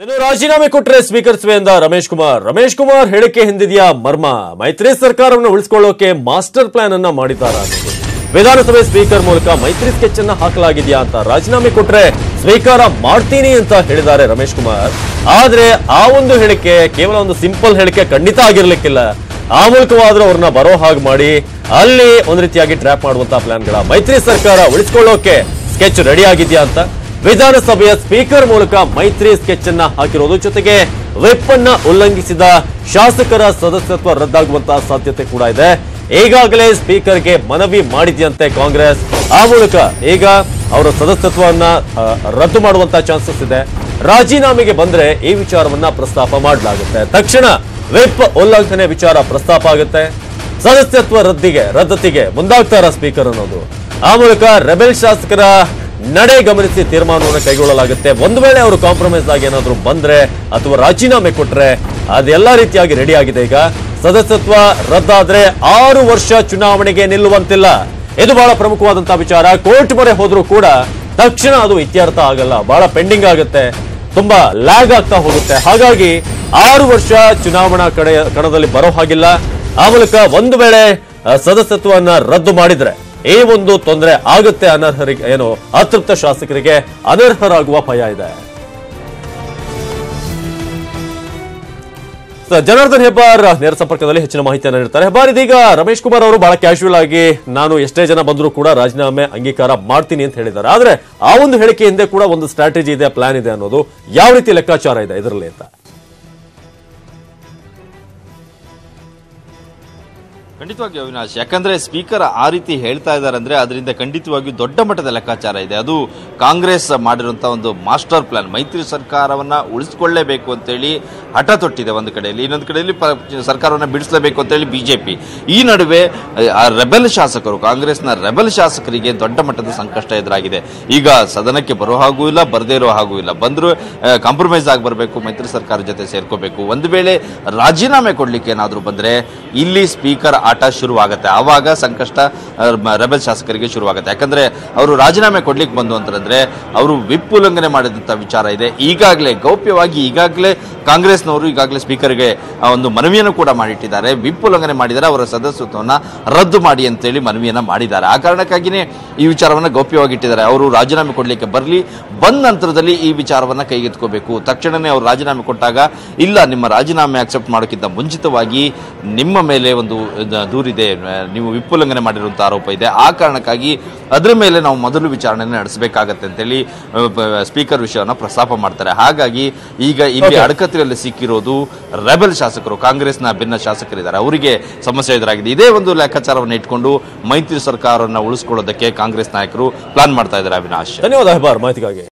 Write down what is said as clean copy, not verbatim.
ಇನ್ನು ರಾಜೀನಾಮೆ ಕೊಟ್ಟರೆ ಸ್ಪೀಕರ್ ಸ್ವೇಯಿಂದ ರಮೇಶ್ ಕುಮಾರ್ ಹೇಳಿಕೆ ಹಿಂದಿದೆಯಾ ಮರ್ಮ? ಮೈತ್ರಿ ಸರ್ಕಾರವನ್ನು ಉಳಿಸಿಕೊಳ್ಳೋಕೆ ಮಾಸ್ಟರ್ ಪ್ಲಾನ್ ಅನ್ನ ಮಾಡಿದ್ದಾರಾ? ವಿಧಾನಸಭೆ ಸ್ಪೀಕರ್ ಮೂಲಕ ಮೈತ್ರಿ ಸ್ಕೆಚ್ ಅನ್ನ ಹಾಕಲಾಗಿದೆಯಾ ಅಂತ ರಾಜೀನಾಮೆ ಕೊಟ್ರೆ ಸ್ವೀಕಾರ ಮಾಡ್ತೀನಿ ಅಂತ ಹೇಳಿದ್ದಾರೆ ರಮೇಶ್ ಕುಮಾರ್. ಆದ್ರೆ ಆ ಒಂದು ಹೇಳಿಕೆ ಕೇವಲ ಒಂದು ಸಿಂಪಲ್ ಹೇಳಿಕೆ ಖಂಡಿತ ಆಗಿರ್ಲಿಕ್ಕಿಲ್ಲ. ಆ ಮೂಲಕವಾದ್ರೂ ಅವ್ರನ್ನ ಬರೋ ಹಾಗೆ ಮಾಡಿ ಅಲ್ಲಿ ಒಂದ್ ರೀತಿಯಾಗಿ ಟ್ರ್ಯಾಪ್ ಮಾಡುವಂತಹ ಪ್ಲಾನ್ಗಳ ಮೈತ್ರಿ ಸರ್ಕಾರ ಉಳಿಸಿಕೊಳ್ಳೋಕೆ ಸ್ಕೆಚ್ ರೆಡಿ ಆಗಿದೆಯಾ ಅಂತ ವಿಧಾನಸಭೆಯ ಸ್ಪೀಕರ್ ಮೂಲಕ ಮೈತ್ರಿ ಸ್ಕೆಚ್ ಅನ್ನ ಹಾಕಿರೋದು, ಜೊತೆಗೆ ವಿಪ್ ಅನ್ನ ಉಲ್ಲಂಘಿಸಿದ ಶಾಸಕರ ಸದಸ್ಯತ್ವ ರದ್ದಾಗುವಂತಹ ಸಾಧ್ಯತೆ ಕೂಡ ಇದೆ. ಈಗಾಗಲೇ ಸ್ಪೀಕರ್ಗೆ ಮನವಿ ಮಾಡಿದೆಯಂತೆ ಕಾಂಗ್ರೆಸ್. ಆ ಮೂಲಕ ಈಗ ಅವರ ಸದಸ್ಯತ್ವವನ್ನ ರದ್ದು ಮಾಡುವಂತಹ ಚಾನ್ಸಸ್ ಇದೆ. ರಾಜೀನಾಮೆಗೆ ಬಂದ್ರೆ ಈ ವಿಚಾರವನ್ನ ಪ್ರಸ್ತಾಪ ಮಾಡಲಾಗುತ್ತೆ. ತಕ್ಷಣ ವಿಪ್ ಉಲ್ಲಂಘನೆ ವಿಚಾರ ಪ್ರಸ್ತಾಪ ಆಗುತ್ತೆ. ಸದಸ್ಯತ್ವ ರದ್ದತಿಗೆ ಮುಂದಾಗ್ತಾರ ಸ್ಪೀಕರ್ ಅನ್ನೋದು. ಆ ಮೂಲಕ ರೆಬೆಲ್ ಶಾಸಕರ ನಡೆ ಗಮನಿಸಿ ತೀರ್ಮಾನವನ್ನು ಕೈಗೊಳ್ಳಲಾಗುತ್ತೆ. ಒಂದು ವೇಳೆ ಅವರು ಕಾಂಪ್ರಮೈಸ್ ಆಗಿ ಏನಾದ್ರು ಬಂದ್ರೆ ಅಥವಾ ರಾಜೀನಾಮೆ ಕೊಟ್ರೆ ಅದೆಲ್ಲ ರೀತಿಯಾಗಿ ರೆಡಿ ಆಗಿದೆ. ಈಗ ಸದಸ್ಯತ್ವ ರದ್ದಾದ್ರೆ 6 ವರ್ಷ ಚುನಾವಣೆಗೆ ನಿಲ್ಲುವಂತಿಲ್ಲ. ಇದು ಬಹಳ ಪ್ರಮುಖವಾದಂತಹ ವಿಚಾರ. ಕೋರ್ಟ್ ಮೊರೆ ಹೋದ್ರೂ ಕೂಡ ತಕ್ಷಣ ಅದು ಇತ್ಯರ್ಥ ಆಗಲ್ಲ, ಬಹಳ ಪೆಂಡಿಂಗ್ ಆಗುತ್ತೆ, ತುಂಬಾ ಲ್ಯಾಗ್ ಆಗ್ತಾ ಹೋಗುತ್ತೆ. ಹಾಗಾಗಿ 6 ವರ್ಷ ಚುನಾವಣಾ ಕಣದಲ್ಲಿ ಬರೋ ಹಾಗಿಲ್ಲ. ಆ ಮೂಲಕ ಒಂದು ವೇಳೆ ಸದಸ್ಯತ್ವವನ್ನ ರದ್ದು ಮಾಡಿದ್ರೆ ಈ ಒಂದು ತೊಂದರೆ ಆಗುತ್ತೆ. ಅನರ್ಹರಿಗೆ ಏನು ಅತೃಪ್ತ ಶಾಸಕರಿಗೆ ಅನರ್ಹರಾಗುವ ಭಯ ಇದೆ. ಜನಾರ್ದನ್ ಹೆಬ್ಬಾರ್ ನೇರ ಸಂಪರ್ಕದಲ್ಲಿ ಹೆಚ್ಚಿನ ಮಾಹಿತಿಯನ್ನು ನೀಡ್ತಾರೆ. ಹೆಬ್ಬಾರ್, ಇದೀಗ ರಮೇಶ್ ಕುಮಾರ್ ಅವರು ಬಹಳ ಕ್ಯಾಶುವಲ್ ಆಗಿ ನಾನು ಎಷ್ಟೇ ಜನ ಬಂದರೂ ಕೂಡ ರಾಜೀನಾಮೆ ಅಂಗೀಕಾರ ಮಾಡ್ತೀನಿ ಅಂತ ಹೇಳಿದ್ದಾರೆ. ಆದ್ರೆ ಆ ಒಂದು ಹೇಳಿಕೆ ಹಿಂದೆ ಕೂಡ ಒಂದು ಸ್ಟ್ರಾಟಜಿ ಇದೆ, ಪ್ಲಾನ್ ಇದೆ ಅನ್ನೋದು ಯಾವ ರೀತಿ ಲೆಕ್ಕಾಚಾರ ಇದೆ ಇದರಲ್ಲಿ ಅಂತ? ಖಂಡಿತವಾಗಿ ಅವಿನಾಶ್, ಯಾಕಂದ್ರೆ ಸ್ಪೀಕರ್ ಆ ರೀತಿ ಹೇಳ್ತಾ ಇದ್ದಾರೆ ಅಂದ್ರೆ ಅದರಿಂದ ಖಂಡಿತವಾಗಿಯೂ ದೊಡ್ಡ ಮಟ್ಟದ ಲೆಕ್ಕಾಚಾರ ಇದೆ. ಅದು ಕಾಂಗ್ರೆಸ್ ಮಾಡಿರುವಂತಹ ಒಂದು ಮಾಸ್ಟರ್ ಪ್ಲಾನ್. ಮೈತ್ರಿ ಸರ್ಕಾರವನ್ನ ಉಳಿಸಿಕೊಳ್ಳಲೇಬೇಕು ಅಂತೇಳಿ ಹಠ ತೊಟ್ಟಿದೆ ಒಂದು ಕಡೆಯಲ್ಲಿ, ಇನ್ನೊಂದು ಕಡೆಯಲ್ಲಿ ಸರ್ಕಾರವನ್ನ ಬಿಡಿಸಲೇಬೇಕು ಅಂತೇಳಿ ಬಿಜೆಪಿ. ಈ ನಡುವೆ ರೆಬೆಲ್ ಶಾಸಕರು, ಕಾಂಗ್ರೆಸ್ನ ರೆಬೆಲ್ ಶಾಸಕರಿಗೆ ದೊಡ್ಡ ಮಟ್ಟದ ಸಂಕಷ್ಟ ಎದುರಾಗಿದೆ. ಈಗ ಸದನಕ್ಕೆ ಬರೋ ಹಾಗೂ ಇಲ್ಲ, ಬರದೇ ಇರೋ ಹಾಗೂ ಇಲ್ಲ. ಬಂದರೂ ಕಾಂಪ್ರಮೈಸ್ ಆಗಿ ಬರಬೇಕು, ಮೈತ್ರಿ ಸರ್ಕಾರ ಜೊತೆ ಸೇರ್ಕೋಬೇಕು. ಒಂದು ವೇಳೆ ರಾಜೀನಾಮೆ ಕೊಡ್ಲಿಕ್ಕೆ ಏನಾದರೂ ಬಂದ್ರೆ ಇಲ್ಲಿ ಸ್ಪೀಕರ್ ಆಟ ಶುರುವಾಗುತ್ತೆ. ಆವಾಗ ಸಂಕಷ್ಟ ರೆಬೆಲ್ ಶಾಸಕರಿಗೆ ಶುರುವಾಗುತ್ತೆ. ಯಾಕಂದ್ರೆ ಅವರು ರಾಜೀನಾಮೆ ಕೊಡ್ಲಿಕ್ಕೆ ಬಂದು ಅಂತಂದ್ರೆ ಅವರು ವಿಪ್ ಉಲ್ಲಂಘನೆ ಮಾಡಿದಂತ ವಿಚಾರ ಇದೆ. ಈಗಾಗಲೇ ಗೌಪ್ಯವಾಗಿ ಈಗಾಗಲೇ ಕಾಂಗ್ರೆಸ್ನವರು ಈಗಾಗಲೇ ಸ್ಪೀಕರ್ಗೆ ಒಂದು ಮನವಿಯನ್ನು ಕೂಡ ಮಾಡಿಟ್ಟಿದ್ದಾರೆ. ವಿಪ್ ಉಲ್ಲಂಘನೆ ಮಾಡಿದರೆ ಅವರ ಸದಸ್ಯತ್ವವನ್ನು ರದ್ದು ಮಾಡಿ ಅಂತೇಳಿ ಮನವಿಯನ್ನ ಮಾಡಿದ್ದಾರೆ. ಆ ಕಾರಣಕ್ಕಾಗಿಯೇ ಈ ವಿಚಾರವನ್ನು ಗೌಪ್ಯವಾಗಿ ಇಟ್ಟಿದ್ದಾರೆ. ಅವರು ರಾಜೀನಾಮೆ ಕೊಡ್ಲಿಕ್ಕೆ ಬರಲಿ, ಬಂದ ನಂತರದಲ್ಲಿ ಈ ವಿಚಾರವನ್ನ ಕೈಗೆತ್ತಿಕೋಬೇಕು. ತಕ್ಷಣವೇ ಅವರು ರಾಜೀನಾಮೆ ಕೊಟ್ಟಾಗ ಇಲ್ಲ, ನಿಮ್ಮ ರಾಜೀನಾಮೆ ಅಕ್ಸೆಪ್ಟ್ ಮಾಡೋಕ್ಕಿಂತ ಮುಂಚಿತವಾಗಿ ನಿಮ್ಮ ಮೇಲೆ ಒಂದು ದೂರಿದೆ, ನೀವು ವಿಪ್ ಉಲ್ಲಂಘನೆ ಮಾಡಿರುವಂತಹ ಆರೋಪ ಇದೆ. ಆ ಕಾರಣಕ್ಕಾಗಿ ಅದರ ಮೇಲೆ ನಾವು ಮೊದಲು ವಿಚಾರಣೆಯನ್ನು ನಡೆಸಬೇಕಾಗತ್ತೆ ಅಂತೇಳಿ ಸ್ಪೀಕರ್ ವಿಷಯವನ್ನು ಪ್ರಸ್ತಾಪ ಮಾಡ್ತಾರೆ. ಹಾಗಾಗಿ ಈಗ ಇಲ್ಲಿ ಅಡಕತ್ತಿನಲ್ಲಿ ಸಿಕ್ಕಿರೋದು ರೆಬೆಲ್ ಶಾಸಕರು, ಕಾಂಗ್ರೆಸ್ನ ಭಿನ್ನ ಶಾಸಕರಿದ್ದಾರೆ, ಅವರಿಗೆ ಸಮಸ್ಯೆ ಎದುರಾಗಿದೆ. ಇದೇ ಒಂದು ಲೆಕ್ಕಾಚಾರವನ್ನು ಇಟ್ಕೊಂಡು ಮೈತ್ರಿ ಸರ್ಕಾರವನ್ನು ಉಳಿಸಿಕೊಳ್ಳೋದಕ್ಕೆ ಕಾಂಗ್ರೆಸ್ ನಾಯಕರು ಪ್ಲಾನ್ ಮಾಡ್ತಾ ಇದ್ದಾರೆ. ಅವಿನಾಶ್, ಧನ್ಯವಾದ ಹೆಬ್ಬಾರ್ ಮಾಹಿತಿಗಾಗಿ.